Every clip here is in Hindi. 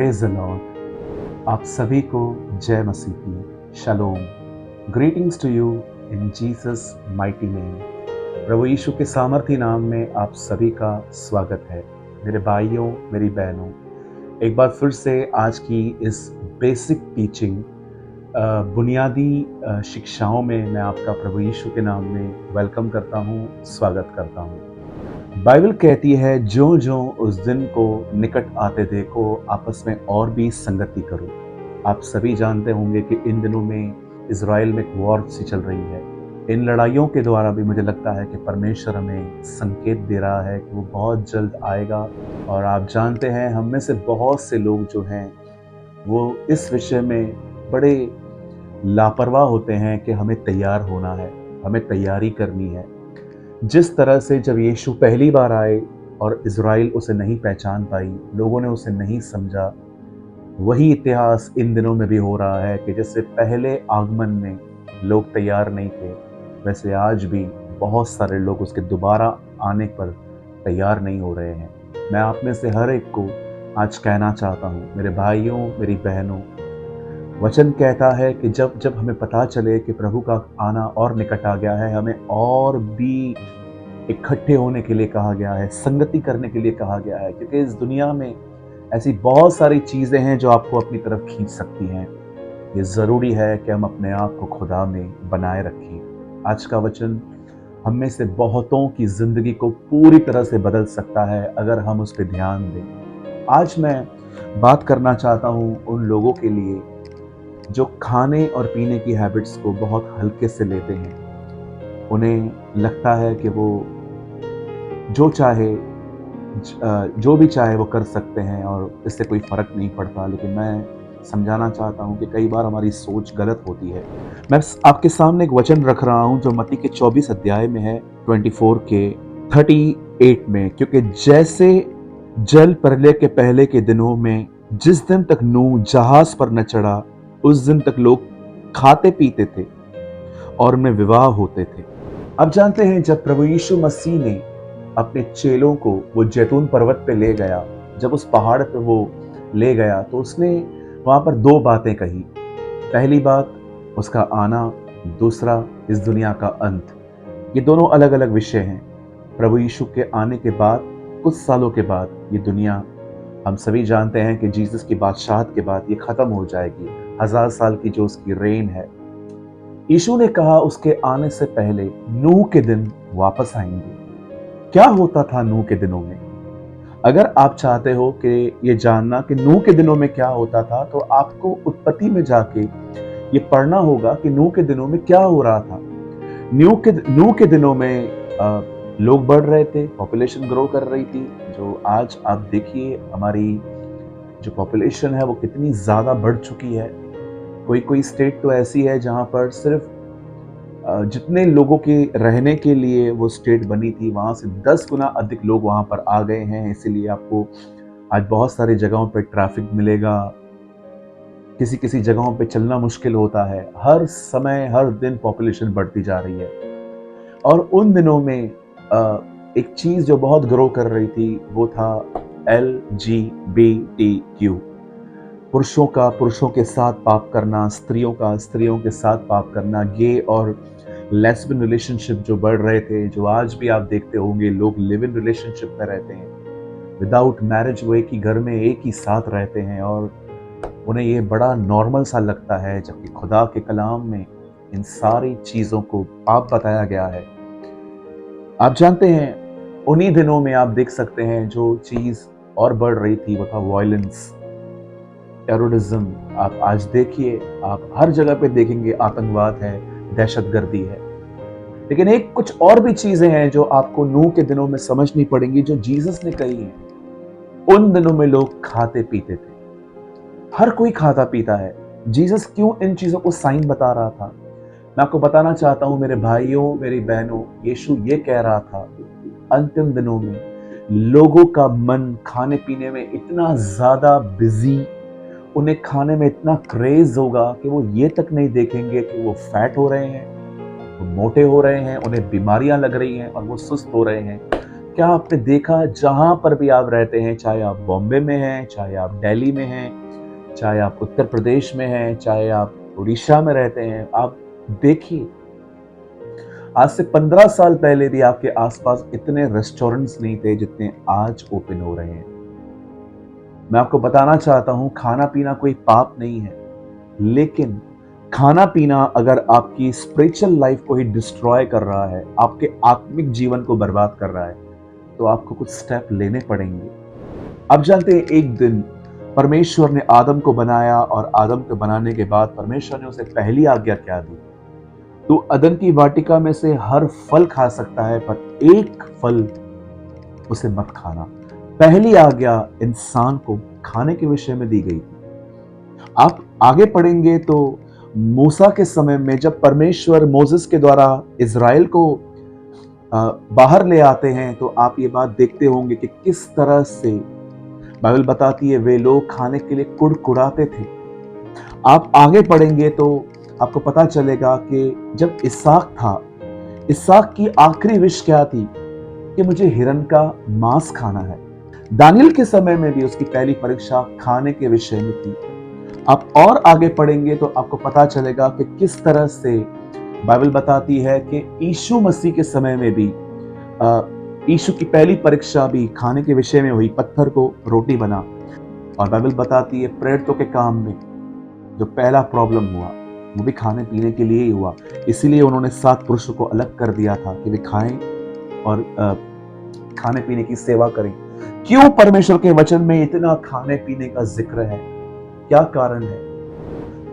Praise the Lord. आप सभी को जय मसीह की शलोम। Greetings to you in Jesus mighty name. प्रभु यीशु के सामर्थी नाम में आप सभी का स्वागत है। मेरे भाइयों, मेरी बहनों, एक बार फिर से आज की इस बेसिक टीचिंग, बुनियादी शिक्षाओं में मैं आपका प्रभु यीशु के नाम में वेलकम करता हूँ, स्वागत करता हूँ। बाइबल कहती है, जो जो उस दिन को निकट आते देखो, आपस में और भी संगति करो। आप सभी जानते होंगे कि इन दिनों में इजराइल में एक वॉर सी चल रही है। इन लड़ाइयों के द्वारा भी मुझे लगता है कि परमेश्वर हमें संकेत दे रहा है कि वो बहुत जल्द आएगा। और आप जानते हैं, हम में से बहुत से लोग जो हैं वो इस विषय में बड़े लापरवाह होते हैं कि हमें तैयार होना है, हमें तैयारी करनी है। जिस तरह से जब यीशु पहली बार आए और इज़राइल उसे नहीं पहचान पाई, लोगों ने उसे नहीं समझा, वही इतिहास इन दिनों में भी हो रहा है कि जैसे पहले आगमन में लोग तैयार नहीं थे, वैसे आज भी बहुत सारे लोग उसके दोबारा आने पर तैयार नहीं हो रहे हैं। मैं आप में से हर एक को आज कहना चाहता हूँ, मेरे भाइयों, मेरी बहनों, वचन कहता है कि जब जब हमें पता चले कि प्रभु का आना और निकट आ गया है, हमें और भी इकट्ठे होने के लिए कहा गया है, संगति करने के लिए कहा गया है, क्योंकि इस दुनिया में ऐसी बहुत सारी चीज़ें हैं जो आपको अपनी तरफ खींच सकती हैं। ये ज़रूरी है कि हम अपने आप को खुदा में बनाए रखें। आज का वचन हम में से बहुतों की ज़िंदगी को पूरी तरह से बदल सकता है अगर हम उस पर ध्यान दें। आज मैं बात करना चाहता हूँ उन लोगों के लिए जो खाने और पीने की हैबिट्स को बहुत हल्के से लेते हैं। उन्हें लगता है कि वो जो भी चाहे वो कर सकते हैं और इससे कोई फ़र्क नहीं पड़ता। लेकिन मैं समझाना चाहता हूँ कि कई बार हमारी सोच गलत होती है। मैं आपके सामने एक वचन रख रहा हूँ जो मत्ती के 24 अध्याय में है, 24 के 38 में। क्योंकि जैसे जल प्रलय के पहले के दिनों में जिस दिन तक नूह जहाज पर न चढ़ा, उस दिन तक लोग खाते पीते थे और उनमें विवाह होते थे। अब जानते हैं, जब प्रभु यीशु मसीह ने अपने चेलों को वो जैतून पर्वत पे ले गया, जब उस पहाड़ पे वो ले गया, तो उसने वहां पर दो बातें कही। पहली बात उसका आना, दूसरा इस दुनिया का अंत। ये दोनों अलग अलग विषय हैं। प्रभु यीशु के आने के बाद कुछ सालों के बाद ये दुनिया, हम सभी जानते हैं कि जीसस की बादशाहत के बाद ये खत्म हो जाएगी। 1000 साल की जो उसकी रेन है। यीशु ने कहा उसके आने से पहले नूह के दिन वापस आएंगे। क्या होता था नूह के दिनों में? अगर आप चाहते हो कि ये जानना कि नूह के दिनों में क्या होता था, तो आपको उत्पत्ति में जाके ये पढ़ना होगा कि नूह के दिनों में क्या हो रहा था। नूह के दिनों में लोग बढ़ रहे थे, पॉपुलेशन ग्रो कर रही थी। जो आज आप देखिए, हमारी जो पॉपुलेशन है वो कितनी ज्यादा बढ़ चुकी है। कोई कोई स्टेट तो ऐसी है जहां पर सिर्फ जितने लोगों के रहने के लिए वो स्टेट बनी थी, वहां से 10 गुना अधिक लोग वहां पर आ गए हैं। इसीलिए आपको आज बहुत सारी जगहों पर ट्रैफिक मिलेगा, किसी किसी जगहों पे चलना मुश्किल होता है। हर समय हर दिन पॉपुलेशन बढ़ती जा रही है। और उन दिनों में एक चीज जो बहुत ग्रो कर रही थी वो था LGBTQ। पुरुषों का पुरुषों के साथ पाप करना, स्त्रियों का स्त्रियों के साथ पाप करना, गे और लेस्बियन रिलेशनशिप जो बढ़ रहे थे, जो आज भी आप देखते होंगे लोग लिव इन रिलेशनशिप में रहते हैं, विदाउट मैरिज वो एक ही घर में एक ही साथ रहते हैं और उन्हें ये बड़ा नॉर्मल सा लगता है, जबकि खुदा के कलाम में इन सारी चीजों को पाप बताया गया है। आप जानते हैं, उन्हीं दिनों में आप देख सकते हैं जो चीज और बढ़ रही थी वो था वायलेंस, टेररिज्म। आप आज देखिए, आप हर जगह पे देखेंगे आतंकवाद है, दहशतगर्दी है। लेकिन एक कुछ और भी चीजें हैं जो आपको नूह के दिनों में समझनी पड़ेंगी, जो जीसस ने कही है। उन दिनों में लोग खाते पीते थे, हर कोई खाता पीता है। जीसस क्यों इन चीजों को साइन बता रहा था? मैं आपको बताना चाहता हूं, मेरे भाइयों, मेरी बहनों, यीशु ये कह रहा था, अंतिम दिनों में लोगों का मन खाने पीने में इतना ज्यादा बिजी, उन्हें खाने में इतना क्रेज होगा कि वो ये तक नहीं देखेंगे कि वो फैट हो रहे हैं, वो मोटे हो रहे हैं, उन्हें बीमारियां लग रही हैं और वो सुस्त हो रहे हैं। क्या आपने देखा जहां पर भी आप रहते हैं, चाहे आप बॉम्बे में हैं, चाहे आप दिल्ली में हैं, चाहे आप उत्तर प्रदेश में हैं, चाहे आप उड़ीसा में रहते हैं, आप देखिए आज से 15 साल पहले भी आपके आसपास इतने रेस्टोरेंट्स नहीं थे जितने आज ओपन हो रहे हैं। मैं आपको बताना चाहता हूं, खाना पीना कोई पाप नहीं है, लेकिन खाना पीना अगर आपकी स्पिरिचुअल लाइफ को ही डिस्ट्रॉय कर रहा है, आपके आत्मिक जीवन को बर्बाद कर रहा है, तो आपको कुछ स्टेप लेने पड़ेंगे। आप जानते हैं, एक दिन परमेश्वर ने आदम को बनाया और आदम को बनाने के बाद परमेश्वर ने उसे पहली आज्ञा क्या दी? तो अदन की वाटिका में से हर फल खा सकता है, पर एक फल उसे मत खाना। पहली आज्ञा इंसान को खाने के विषय में दी गई थी। आप आगे पढ़ेंगे तो मूसा के समय में जब परमेश्वर मोसेस के द्वारा इज़राइल को बाहर ले आते हैं, तो आप ये बात देखते होंगे कि किस तरह से बाइबल बताती है वे लोग खाने के लिए कुड़कुड़ाते थे। आप आगे पढ़ेंगे तो आपको पता चलेगा कि जब इसहाक था, इसहाक की आखिरी विश क्या थी? कि मुझे हिरन का मांस खाना है। दानियल के समय में भी उसकी पहली परीक्षा खाने के विषय में थी। आप और आगे पढ़ेंगे तो आपको पता चलेगा कि किस तरह से बाइबल बताती है कि यीशु मसीह के समय में भी यीशु की पहली परीक्षा भी खाने के विषय में हुई, पत्थर को रोटी बना। और बाइबल बताती है प्रेरितों के काम में जो पहला प्रॉब्लम हुआ वो भी खाने पीने के लिए ही हुआ। इसीलिए उन्होंने 7 पुरुषों को अलग कर दिया था कि वे खाएं और खाने पीने की सेवा करें। क्यों परमेश्वर के वचन में इतना खाने पीने का जिक्र है? क्या कारण है?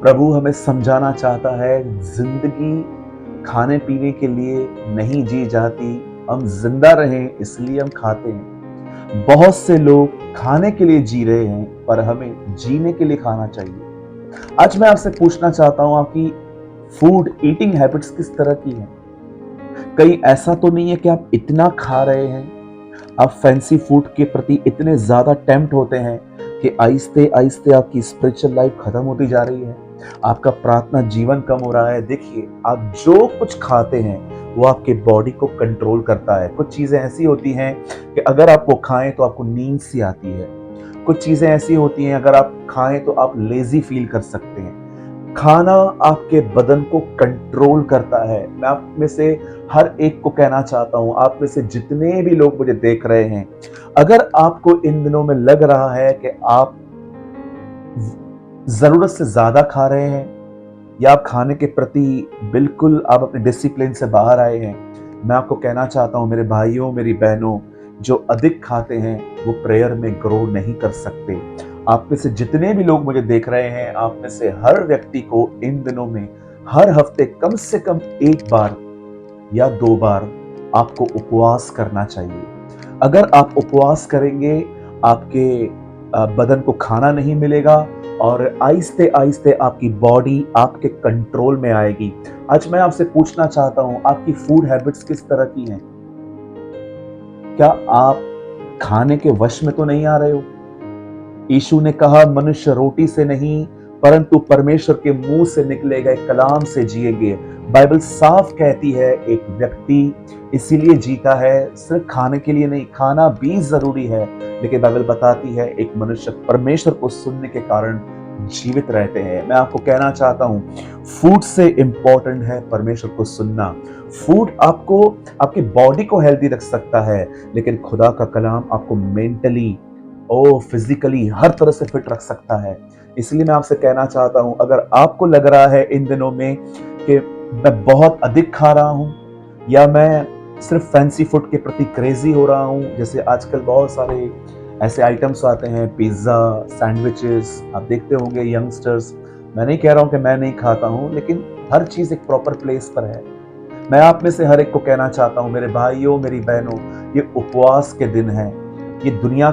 प्रभु हमें समझाना चाहता है, जिंदगी खाने पीने के लिए नहीं जी जाती, हम जिंदा रहें इसलिए हम खाते हैं। बहुत से लोग खाने के लिए जी रहे हैं, पर हमें जीने के लिए खाना चाहिए। आज मैं आपसे पूछना चाहता हूं, आपकी फूड ईटिंग हैबिट्स किस तरह की हैं? कहीं ऐसा तो नहीं है कि आप इतना खा रहे हैं, आप फैंसी फूड के प्रति इतने ज्यादा टेम्प्ट होते हैं कि आहिस्ते आहिस्ते आपकी स्पिरिचुअल लाइफ खत्म होती जा रही है, आपका प्रार्थना जीवन कम हो रहा है। देखिए, आप जो कुछ खाते हैं वो आपके बॉडी को कंट्रोल करता है। कुछ चीजें ऐसी होती हैं कि अगर आप वो खाएं तो आपको नींद सी आती है। कुछ चीजें ऐसी होती हैं अगर आप खाएं तो आप लेजी फील कर सकते हैं। खाना आपके बदन को कंट्रोल करता है। मैं आप में से हर एक को कहना चाहता हूं, आप में से जितने भी लोग मुझे देख रहे हैं, अगर आपको इन दिनों में लग रहा है कि आप जरूरत से ज्यादा खा रहे हैं या आप खाने के प्रति बिल्कुल आप अपने डिसिप्लिन से बाहर आए हैं, मैं आपको कहना चाहता हूं मेरे भाइयों, मेरी बहनों, जो अधिक खाते हैं वो प्रेयर में ग्रो नहीं कर सकते। आप में से जितने भी लोग मुझे देख रहे हैं, आप में से हर व्यक्ति को इन दिनों में हर हफ्ते कम से कम 1 बार या 2 बार आपको उपवास करना चाहिए। अगर आप उपवास करेंगे, आपके बदन को खाना नहीं मिलेगा और आहिस्ते आहिस्ते आपकी बॉडी आपके कंट्रोल में आएगी। आज मैं आपसे पूछना चाहता हूं, आपकी फूड हैबिट्स किस तरह की हैं? क्या आप खाने के वश में तो नहीं आ रहे हो? यीशु ने कहा, मनुष्य रोटी से नहीं परंतु परमेश्वर के मुंह से निकले गए कलाम से जिएंगे। बाइबल साफ कहती है एक व्यक्ति इसीलिए जीता है, सिर्फ खाने के लिए नहीं, खाना भी जरूरी है, लेकिन बाइबल बताती है एक मनुष्य परमेश्वर को सुनने के कारण जीवित रहते हैं। मैं आपको कहना चाहता हूं, फूड से इंपॉर्टेंट है परमेश्वर को सुनना। फूड आपको आपकी बॉडी को हेल्दी रख सकता है, लेकिन खुदा का कलाम आपको मेंटली और फिजिकली हर तरह से फिट रख सकता है। इसलिए मैं आपसे कहना चाहता हूं, अगर आपको लग रहा है इन दिनों में कि मैं बहुत अधिक खा रहा हूं या मैं सिर्फ फैंसी फूड के प्रति क्रेजी हो रहा हूं, जैसे आजकल बहुत सारे ऐसे आइटम्स आते हैं, पिज्जा, सैंडविचेस, आप देखते होंगे यंगस्टर्स। मैं नहीं कह रहा हूं कि मैं नहीं खाता हूं, लेकिन हर चीज एक प्रॉपर प्लेस पर है। मैं आप में से हर एक को कहना चाहता हूं, मेरे भाइयों, मेरी बहनों, ये उपवास के दिन है, ये दुनिया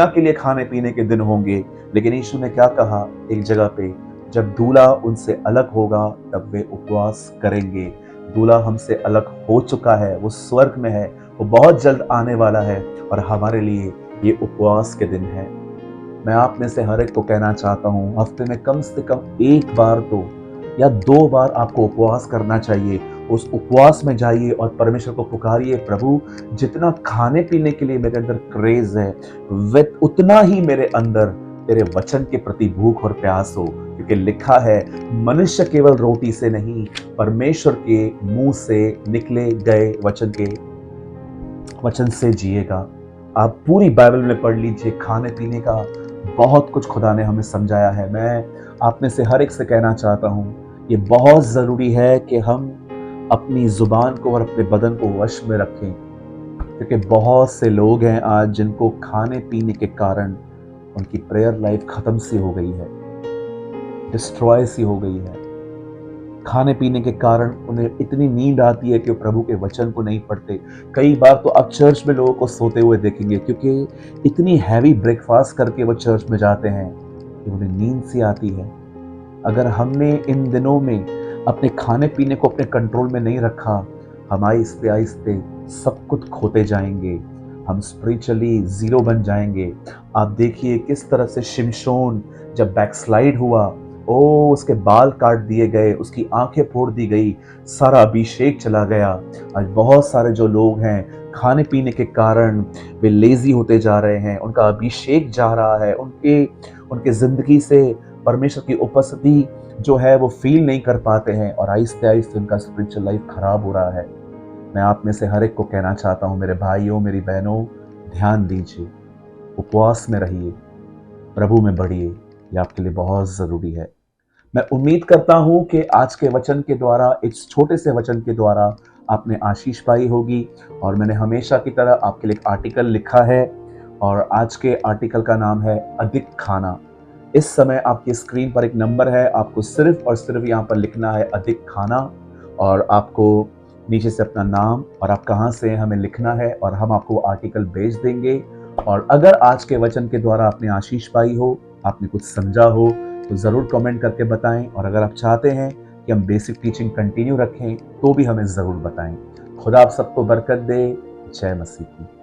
के लिए खाने पीने के दिन होंगे। लेकिन यीशु ने क्या कहा एक जगह पे, जब दूल्हा उनसे अलग होगा तब वे उपवास करेंगे। दूल्हा हमसे अलग हो चुका है, वो स्वर्ग में है, वो बहुत जल्द आने वाला है और हमारे लिए ये उपवास के दिन है। मैं आप में से हर एक को कहना चाहता हूँ, हफ्ते में कम से कम 1 बार तो या 2 बार आपको उपवास करना चाहिए। उस उपवास में जाइए और परमेश्वर को पुकारिए, प्रभु जितना खाने पीने के लिए मेरे अंदर क्रेज है, वे उतना ही मेरे अंदर तेरे वचन के प्रति भूख और प्यास हो, क्योंकि लिखा है मनुष्य केवल रोटी से नहीं, परमेश्वर के मुंह से निकले गए वचन से जिएगा। आप पूरी बाइबल में पढ़ लीजिए, खाने पीने का बहुत कुछ खुदा ने हमें समझाया है। मैं आप में से हर एक से कहना चाहता हूँ, ये बहुत ज़रूरी है कि हम अपनी ज़ुबान को और अपने बदन को वश में रखें, क्योंकि बहुत से लोग हैं आज जिनको खाने पीने के कारण उनकी प्रेयर लाइफ ख़त्म सी हो गई है, डिस्ट्रॉय सी हो गई है। खाने पीने के कारण उन्हें इतनी नींद आती है कि वो प्रभु के वचन को नहीं पढ़ते। कई बार तो आप चर्च में लोगों को सोते हुए देखेंगे, क्योंकि इतनी हैवी ब्रेकफास्ट करके वो चर्च में जाते हैं कि उन्हें नींद सी आती है। अगर हमने इन दिनों में अपने खाने पीने को अपने कंट्रोल में नहीं रखा, हम आहिस्ते आहिस्ते सब कुछ खोते जाएंगे, हम स्पिरिचुअली जीरो बन जाएंगे। आप देखिए किस तरह से शिमशोन जब बैकस्लाइड हुआ, ओ उसके बाल काट दिए गए, उसकी आंखें फोड़ दी गई, सारा अभिषेक चला गया। आज बहुत सारे जो लोग हैं खाने पीने के कारण वे लेजी होते जा रहे हैं, उनका अभिषेक जा रहा है, उनके जिंदगी से परमेश्वर की उपस्थिति जो है वो फील नहीं कर पाते हैं, और आहिस्ते आहिस्ते उनका स्पिरिचुअल लाइफ खराब हो रहा है। मैं आप में से हर एक को कहना चाहता हूँ, मेरे भाइयों मेरी बहनों, ध्यान दीजिए, उपवास में रहिए, प्रभु में बढ़िए, ये आपके लिए बहुत ज़रूरी है। मैं उम्मीद करता हूं कि आज के वचन के द्वारा, इस छोटे से वचन के द्वारा आपने आशीष पाई होगी। और मैंने हमेशा की तरह आपके लिए एक आर्टिकल लिखा है, और आज के आर्टिकल का नाम है अधिक खाना। इस समय आपकी स्क्रीन पर एक नंबर है, आपको सिर्फ और सिर्फ यहाँ पर लिखना है अधिक खाना, और आपको नीचे से अपना नाम और आप कहाँ से हैं हमें लिखना है, और हम आपको आर्टिकल भेज देंगे। और अगर आज के वचन के द्वारा आपने आशीष पाई हो, आपने कुछ समझा हो, तो ज़रूर कमेंट करके बताएं। और अगर आप चाहते हैं कि हम बेसिक टीचिंग कंटिन्यू रखें, तो भी हमें ज़रूर बताएं। खुदा आप सबको बरकत दे। जय मसीह की।